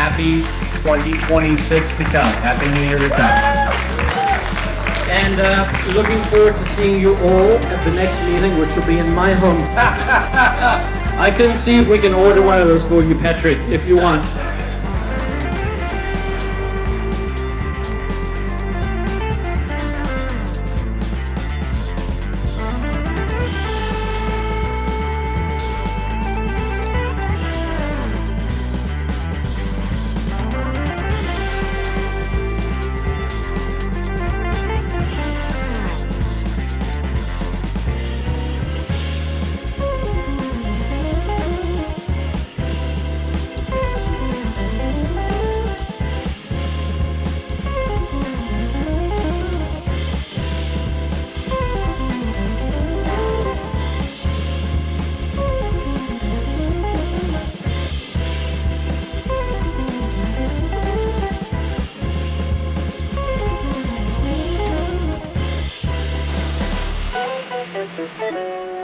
happy 2026 to come. Happy New Year to come. And looking forward to seeing you all at the next meeting, which will be in my home. I can see if we can order one of those for you, Patrick, if you want. Thank you.